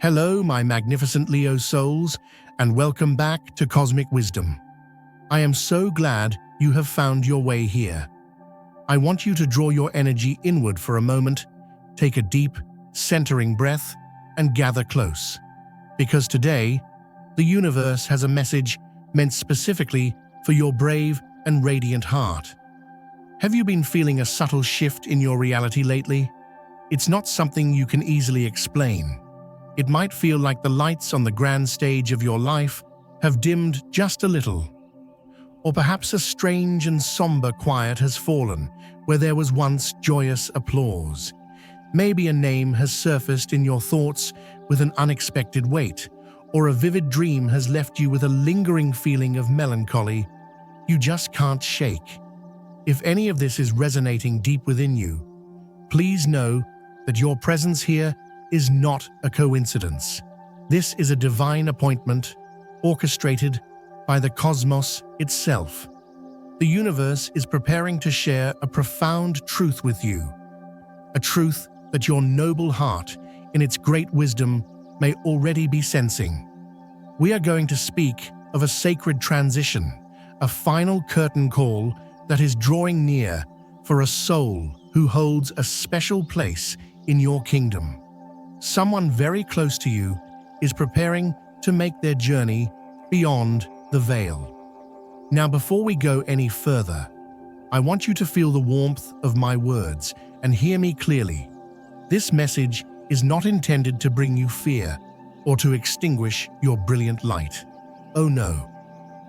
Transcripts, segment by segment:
Hello, my magnificent Leo souls, and welcome back to Cosmic Wisdom. I am so glad you have found your way here. I want you to draw your energy inward for a moment, take a deep, centering breath, and gather close. Because today, the universe has a message meant specifically for your brave and radiant heart. Have you been feeling a subtle shift in your reality lately? It's not something you can easily explain. It might feel like the lights on the grand stage of your life have dimmed just a little. Or perhaps a strange and somber quiet has fallen where there was once joyous applause. Maybe a name has surfaced in your thoughts with an unexpected weight, or a vivid dream has left you with a lingering feeling of melancholy you just can't shake. If any of this is resonating deep within you, please know that your presence here is not a coincidence. This is a divine appointment orchestrated by the cosmos itself. The universe is preparing to share a profound truth with you, a truth that your noble heart, in its great wisdom, may already be sensing. We are going to speak of a sacred transition, a final curtain call that is drawing near for a soul who holds a special place in your kingdom. Someone very close to you is preparing to make their journey beyond the veil. Now, before we go any further, I want you to feel the warmth of my words and hear me clearly. This message is not intended to bring you fear or to extinguish your brilliant light. Oh no,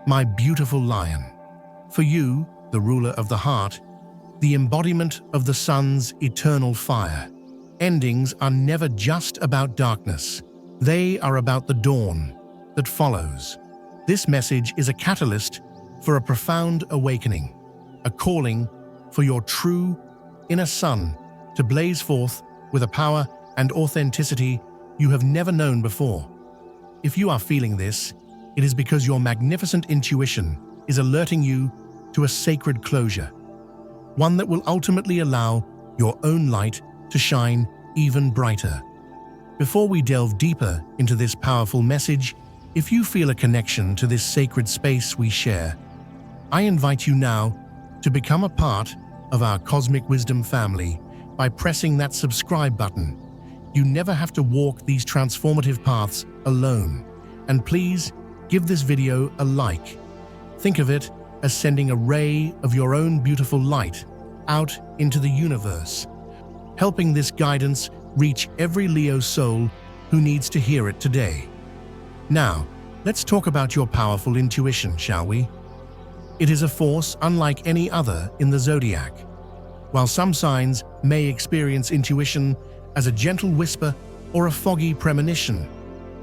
my beautiful lion. For you, the ruler of the heart, the embodiment of the sun's eternal fire, endings are never just about darkness. They are about the dawn that follows. This message is a catalyst for a profound awakening, a calling for your true inner sun to blaze forth with a power and authenticity you have never known before. If you are feeling this, it is because your magnificent intuition is alerting you to a sacred closure, one that will ultimately allow your own light to shine even brighter. Before we delve deeper into this powerful message, if you feel a connection to this sacred space we share, I invite you now to become a part of our Cosmic Wisdom family by pressing that subscribe button. You never have to walk these transformative paths alone. And please give this video a like. Think of it as sending a ray of your own beautiful light out into the universe, helping this guidance reach every Leo soul who needs to hear it today. Now, let's talk about your powerful intuition, shall we? It is a force unlike any other in the zodiac. While some signs may experience intuition as a gentle whisper or a foggy premonition,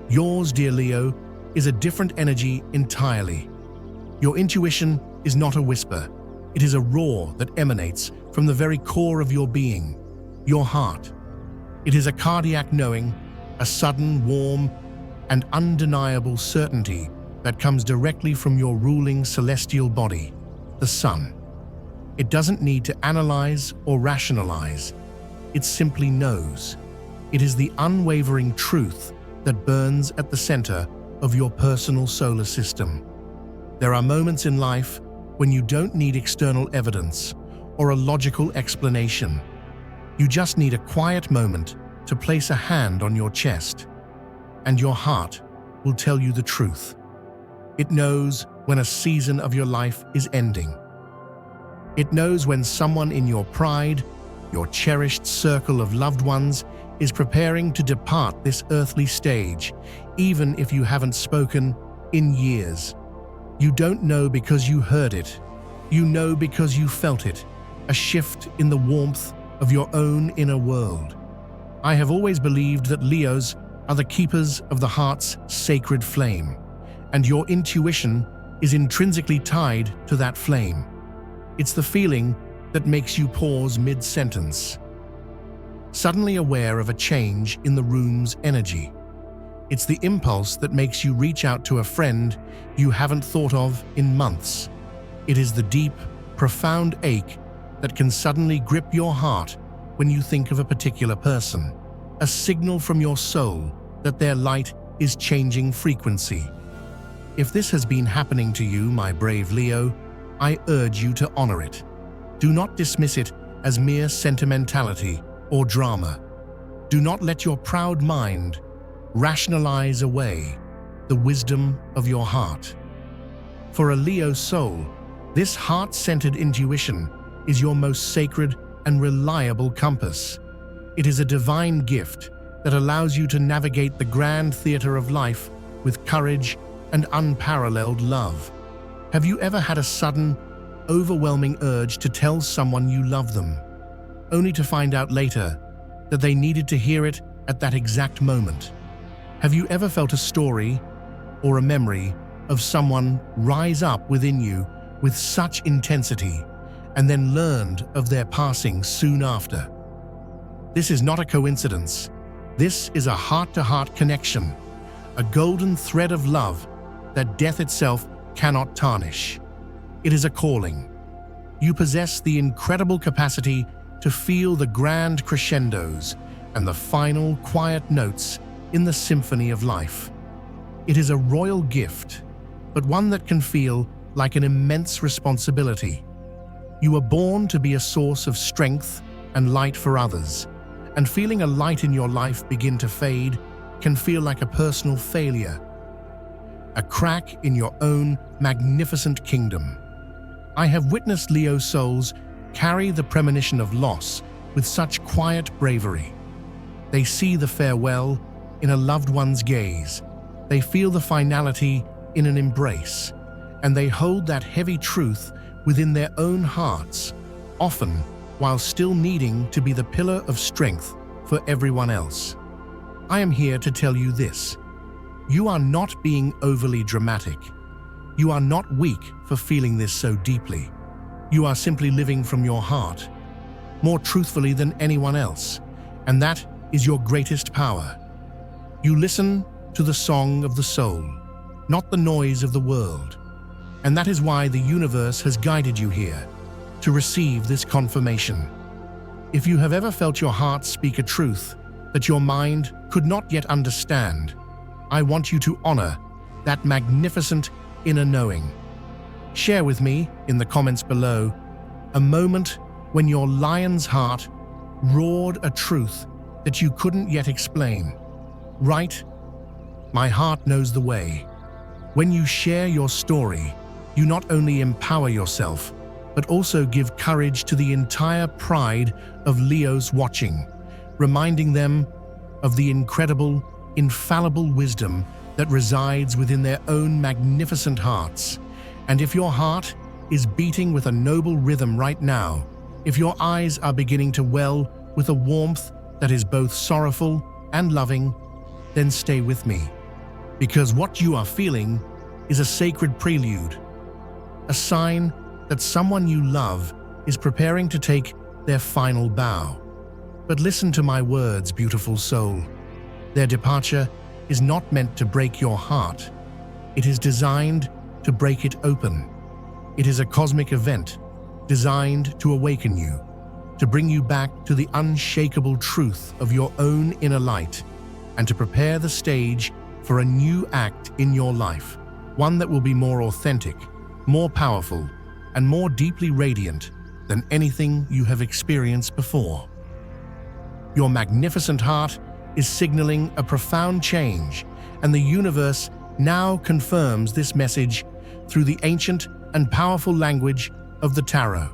yours, dear Leo, is a different energy entirely. Your intuition is not a whisper. It is a roar that emanates from the very core of your being, your heart. It is a cardiac knowing, a sudden, warm, and undeniable certainty that comes directly from your ruling celestial body, the sun. It doesn't need to analyze or rationalize. It simply knows. It is the unwavering truth that burns at the center of your personal solar system. There are moments in life when you don't need external evidence or a logical explanation. You just need a quiet moment to place a hand on your chest, and your heart will tell you the truth. It knows when a season of your life is ending. It knows when someone in your pride, your cherished circle of loved ones, is preparing to depart this earthly stage, even if you haven't spoken in years. You don't know because you heard it. You know because you felt it, a shift in the warmth of your own inner world. I have always believed that Leos are the keepers of the heart's sacred flame, and your intuition is intrinsically tied to that flame. It's the feeling that makes you pause mid-sentence, suddenly aware of a change in the room's energy. It's the impulse that makes you reach out to a friend you haven't thought of in months. It is the deep, profound ache that can suddenly grip your heart when you think of a particular person, a signal from your soul that their light is changing frequency. If this has been happening to you, my brave Leo, I urge you to honor it. Do not dismiss it as mere sentimentality or drama. Do not let your proud mind rationalize away the wisdom of your heart. For a Leo soul, this heart-centered intuition is your most sacred and reliable compass. It is a divine gift that allows you to navigate the grand theater of life with courage and unparalleled love. Have you ever had a sudden, overwhelming urge to tell someone you love them, only to find out later that they needed to hear it at that exact moment? Have you ever felt a story or a memory of someone rise up within you with such intensity and then learned of their passing soon after? This is not a coincidence. This is a heart-to-heart connection, a golden thread of love that death itself cannot tarnish. It is a calling. You possess the incredible capacity to feel the grand crescendos and the final quiet notes in the symphony of life. It is a royal gift, but one that can feel like an immense responsibility. You were born to be a source of strength and light for others, and feeling a light in your life begin to fade can feel like a personal failure, a crack in your own magnificent kingdom. I have witnessed Leo souls carry the premonition of loss with such quiet bravery. They see the farewell in a loved one's gaze, they feel the finality in an embrace, and they hold that heavy truth within their own hearts, often while still needing to be the pillar of strength for everyone else. I am here to tell you this. You are not being overly dramatic. You are not weak for feeling this so deeply. You are simply living from your heart, more truthfully than anyone else, and that is your greatest power. You listen to the song of the soul, not the noise of the world, and that is why the universe has guided you here, to receive this confirmation. If you have ever felt your heart speak a truth that your mind could not yet understand, I want you to honor that magnificent inner knowing. Share with me in the comments below a moment when your lion's heart roared a truth that you couldn't yet explain. Write, "My heart knows the way." When you share your story, you not only empower yourself, but also give courage to the entire pride of Leos watching, reminding them of the incredible, infallible wisdom that resides within their own magnificent hearts. And if your heart is beating with a noble rhythm right now, if your eyes are beginning to well with a warmth that is both sorrowful and loving, then stay with me. Because what you are feeling is a sacred prelude, a sign that someone you love is preparing to take their final bow. But listen to my words, beautiful soul. Their departure is not meant to break your heart. It is designed to break it open. It is a cosmic event designed to awaken you, to bring you back to the unshakable truth of your own inner light, and to prepare the stage for a new act in your life, one that will be more authentic, more powerful, and more deeply radiant than anything you have experienced before. Your magnificent heart is signaling a profound change, and the universe now confirms this message through the ancient and powerful language of the tarot.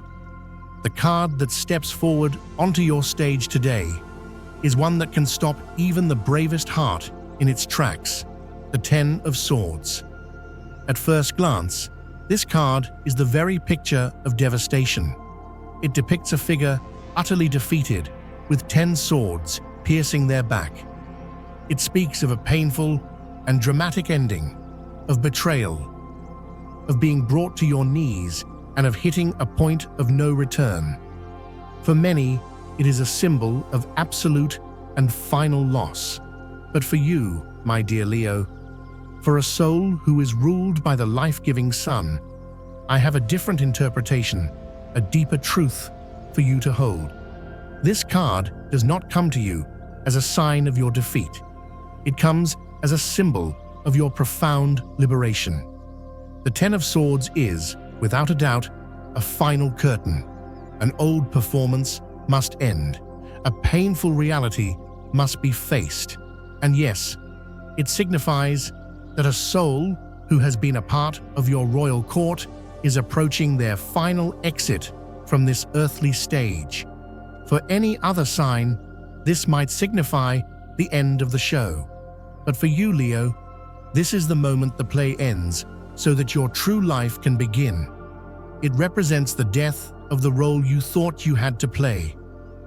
The card that steps forward onto your stage today is one that can stop even the bravest heart in its tracks, the Ten of Swords. At first glance, this card is the very picture of devastation. It depicts a figure utterly defeated, with 10 swords piercing their back. It speaks of a painful and dramatic ending, of betrayal, of being brought to your knees, and of hitting a point of no return. For many, it is a symbol of absolute and final loss. But for you, my dear Leo, for a soul who is ruled by the life-giving sun, I have a different interpretation, a deeper truth for you to hold. This card does not come to you as a sign of your defeat. It comes as a symbol of your profound liberation. The Ten of Swords is, without a doubt, a final curtain. An old performance must end. A painful reality must be faced. And yes, it signifies that a soul who has been a part of your royal court is approaching their final exit from this earthly stage. For any other sign, this might signify the end of the show. But for you, Leo, this is the moment the play ends so that your true life can begin. It represents the death of the role you thought you had to play.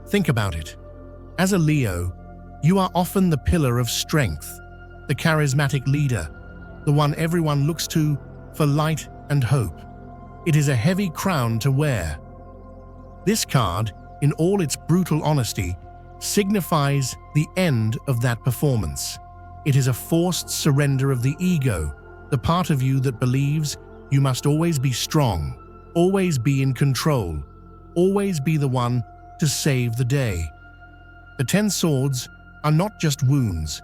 Think about it. As a Leo, you are often the pillar of strength, the charismatic leader, the one everyone looks to for light and hope. It is a heavy crown to wear. This card, in all its brutal honesty, signifies the end of that performance. It is a forced surrender of the ego, the part of you that believes you must always be strong, always be in control, always be the one to save the day. The 10 swords are not just wounds.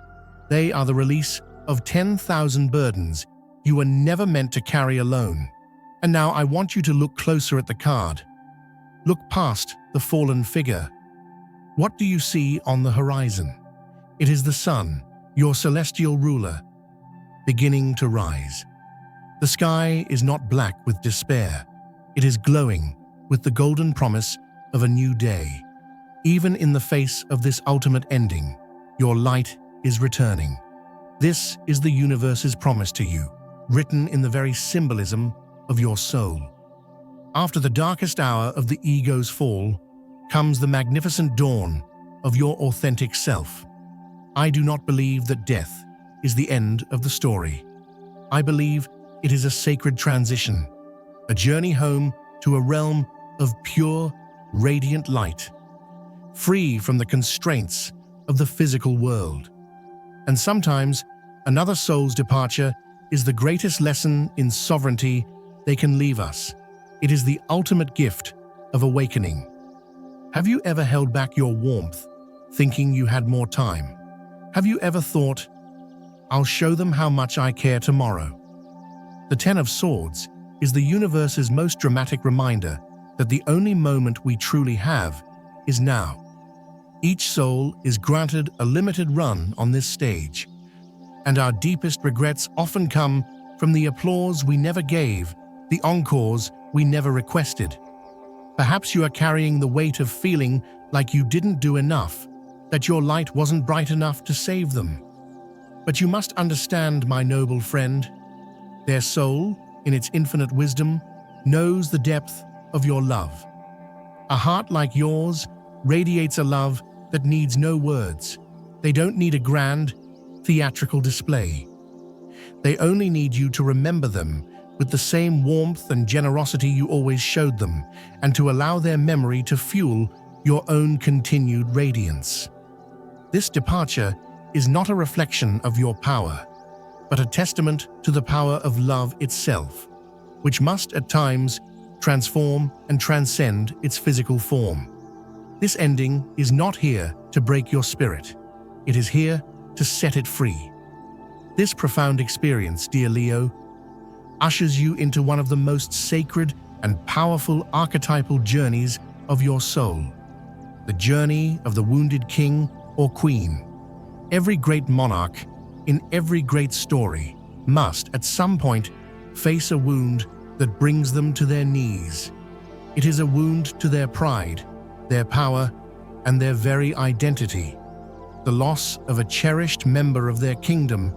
They are the release of 10,000 burdens you were never meant to carry alone. And now I want you to look closer at the card. Look past the fallen figure. What do you see on the horizon? It is the sun, your celestial ruler, beginning to rise. The sky is not black with despair. It is glowing with the golden promise of a new day. Even in the face of this ultimate ending, your light is returning. This is the universe's promise to you, written in the very symbolism of your soul. After the darkest hour of the ego's fall comes the magnificent dawn of your authentic self. I do not believe that death is the end of the story. I believe it is a sacred transition, a journey home to a realm of pure, radiant light, free from the constraints of the physical world. And sometimes, another soul's departure is the greatest lesson in sovereignty they can leave us. It is the ultimate gift of awakening. Have you ever held back your warmth, thinking you had more time? Have you ever thought, I'll show them how much I care tomorrow? The Ten of Swords is the universe's most dramatic reminder that the only moment we truly have is now. Each soul is granted a limited run on this stage, and our deepest regrets often come from the applause we never gave, the encores we never requested. Perhaps you are carrying the weight of feeling like you didn't do enough, that your light wasn't bright enough to save them. But you must understand, my noble friend, their soul, in its infinite wisdom, knows the depth of your love. A heart like yours radiates a love that needs no words. They don't need a grand, theatrical display. They only need you to remember them with the same warmth and generosity you always showed them, and to allow their memory to fuel your own continued radiance. This departure is not a reflection of your power, but a testament to the power of love itself, which must at times transform and transcend its physical form. This ending is not here to break your spirit. It is here to set it free. This profound experience, dear Leo, ushers you into one of the most sacred and powerful archetypal journeys of your soul, the journey of the wounded king or queen. Every great monarch in every great story must, at some point, face a wound that brings them to their knees. It is a wound to their pride, their power, and their very identity. The loss of a cherished member of their kingdom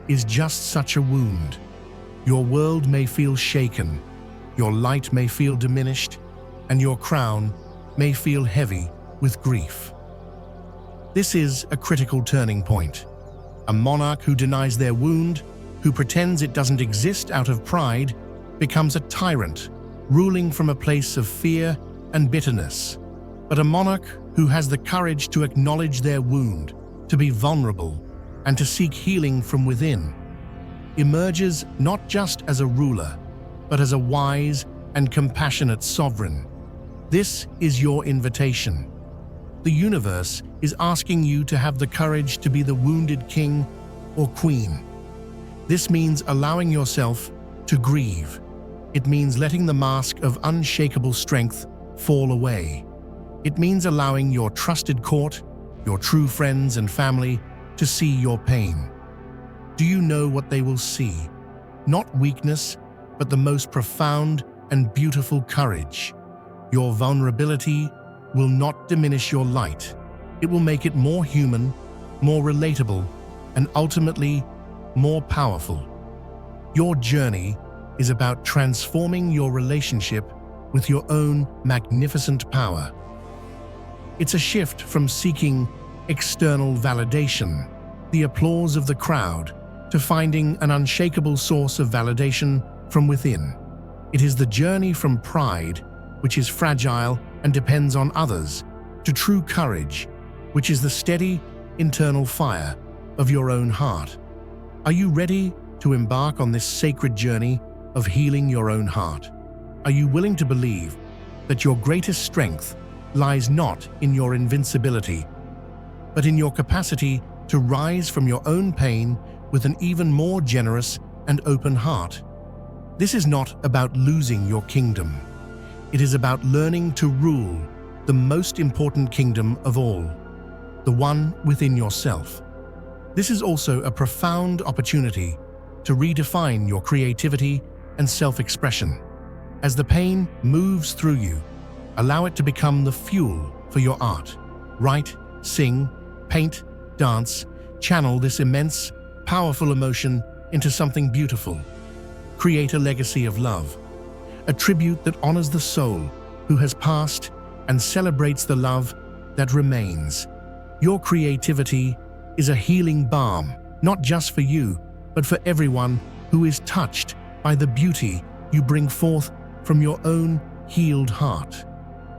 is just such a wound. Your world may feel shaken, your light may feel diminished, and your crown may feel heavy with grief. This is a critical turning point. A monarch who denies their wound, who pretends it doesn't exist out of pride, becomes a tyrant, ruling from a place of fear and bitterness. But a monarch who has the courage to acknowledge their wound, to be vulnerable, and to seek healing from within, emerges not just as a ruler, but as a wise and compassionate sovereign. This is your invitation. The universe is asking you to have the courage to be the wounded king or queen. This means allowing yourself to grieve. It means letting the mask of unshakable strength fall away. It means allowing your trusted court, your true friends and family, to see your pain. Do you know what they will see? Not weakness, but the most profound and beautiful courage. Your vulnerability will not diminish your light. It will make it more human, more relatable, and ultimately more powerful. Your journey is about transforming your relationship with your own magnificent power. It's a shift from seeking external validation, the applause of the crowd, to finding an unshakable source of validation from within. It is the journey from pride, which is fragile and depends on others, to true courage, which is the steady, internal fire of your own heart. Are you ready to embark on this sacred journey of healing your own heart? Are you willing to believe that your greatest strength lies not in your invincibility, but in your capacity to rise from your own pain with an even more generous and open heart? This is not about losing your kingdom. It is about learning to rule the most important kingdom of all, the one within yourself. This is also a profound opportunity to redefine your creativity and self-expression. As the pain moves through you, allow it to become the fuel for your art. Write, sing, paint, dance, channel this immense, powerful emotion into something beautiful. Create a legacy of love, a tribute that honors the soul who has passed and celebrates the love that remains. Your creativity is a healing balm, not just for you, but for everyone who is touched by the beauty you bring forth from your own healed heart.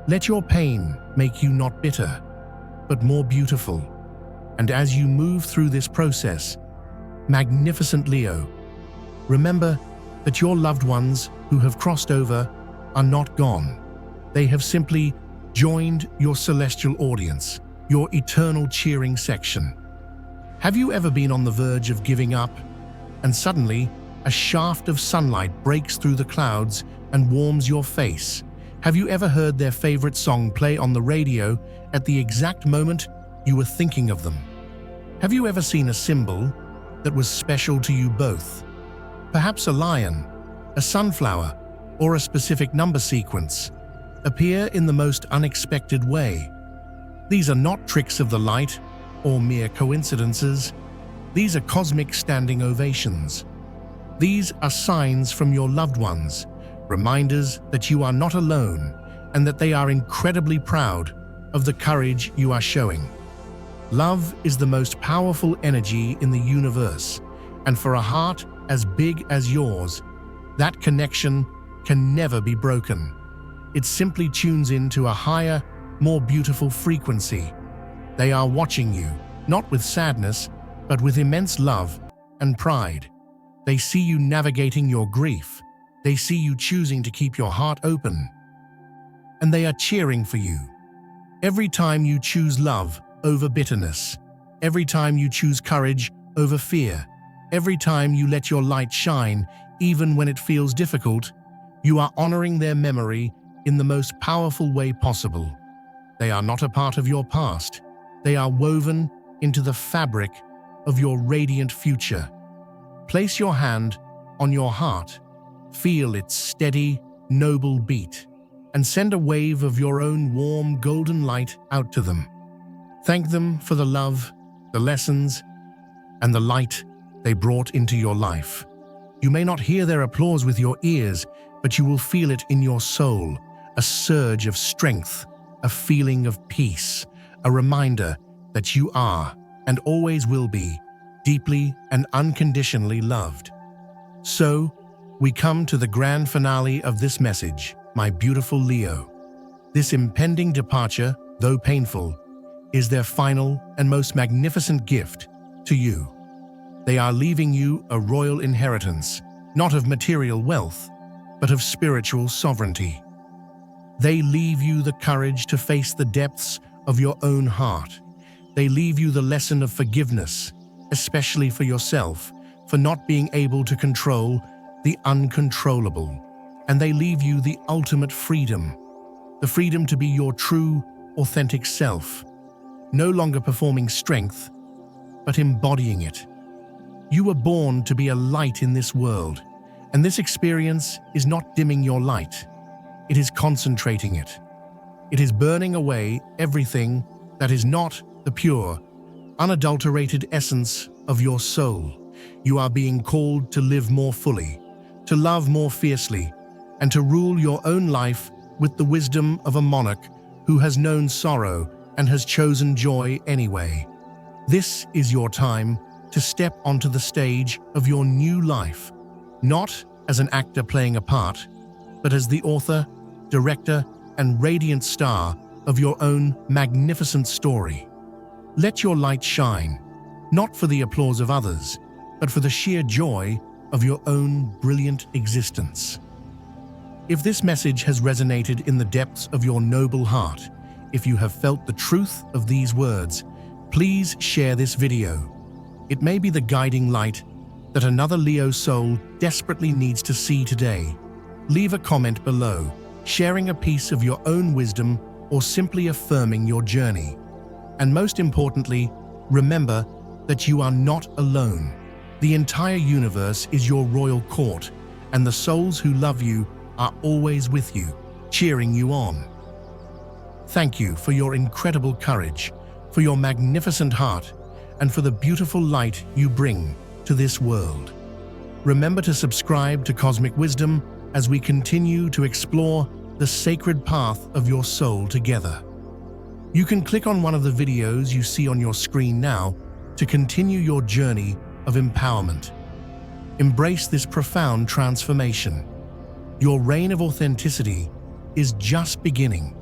Let your pain make you not bitter, but more beautiful. And as you move through this process, magnificent Leo, remember that your loved ones who have crossed over are not gone. They have simply joined your celestial audience, your eternal cheering section. Have you ever been on the verge of giving up, and suddenly a shaft of sunlight breaks through the clouds and warms your face? Have you ever heard their favorite song play on the radio at the exact moment you were thinking of them? Have you ever seen a symbol that was special to you both? Perhaps a lion, a sunflower, or a specific number sequence appear in the most unexpected way. These are not tricks of the light or mere coincidences. These are cosmic standing ovations. These are signs from your loved ones, reminders that you are not alone and that they are incredibly proud of the courage you are showing. Love is the most powerful energy in the universe, and for a heart as big as yours, that connection can never be broken. It simply tunes into a higher, more beautiful frequency. They are watching you, not with sadness, but with immense love and pride. They see you navigating your grief. They see you choosing to keep your heart open. And they are cheering for you. Every time you choose love over bitterness, every time you choose courage over fear, every time you let your light shine, even when it feels difficult, you are honoring their memory in the most powerful way possible. They are not a part of your past. They are woven into the fabric of your radiant future. Place your hand on your heart, feel its steady, noble beat, and send a wave of your own warm, golden light out to them. Thank them for the love, the lessons, and the light they brought into your life. You may not hear their applause with your ears, but you will feel it in your soul, a surge of strength, a feeling of peace, a reminder that you are, and always will be, deeply and unconditionally loved. So, we come to the grand finale of this message, my beautiful Leo. This impending departure, though painful, is their final and most magnificent gift to you. They are leaving you a royal inheritance, not of material wealth, but of spiritual sovereignty. They leave you the courage to face the depths of your own heart, They leave you the lesson of forgiveness, especially for yourself, for not being able to control the uncontrollable. And they leave you the ultimate freedom, the freedom to be your true, authentic self, no longer performing strength, but embodying it. You were born to be a light in this world, and this experience is not dimming your light. It is concentrating it. It is burning away everything that is not the pure, unadulterated essence of your soul. You are being called to live more fully, to love more fiercely, and to rule your own life with the wisdom of a monarch who has known sorrow and has chosen joy anyway. This is your time to step onto the stage of your new life, not as an actor playing a part, but as the author, director, and radiant star of your own magnificent story. Let your light shine, not for the applause of others, but for the sheer joy of your own brilliant existence. If this message has resonated in the depths of your noble heart, if you have felt the truth of these words, please share this video. It may be the guiding light that another Leo soul desperately needs to see today. Leave a comment below, sharing a piece of your own wisdom or simply affirming your journey. And most importantly, remember that you are not alone. The entire universe is your royal court, and the souls who love you are always with you, cheering you on. Thank you for your incredible courage, for your magnificent heart, and for the beautiful light you bring to this world. Remember to subscribe to Cosmic Wisdom as we continue to explore the sacred path of your soul together. You can click on one of the videos you see on your screen now to continue your journey of empowerment. Embrace this profound transformation. Your reign of authenticity is just beginning.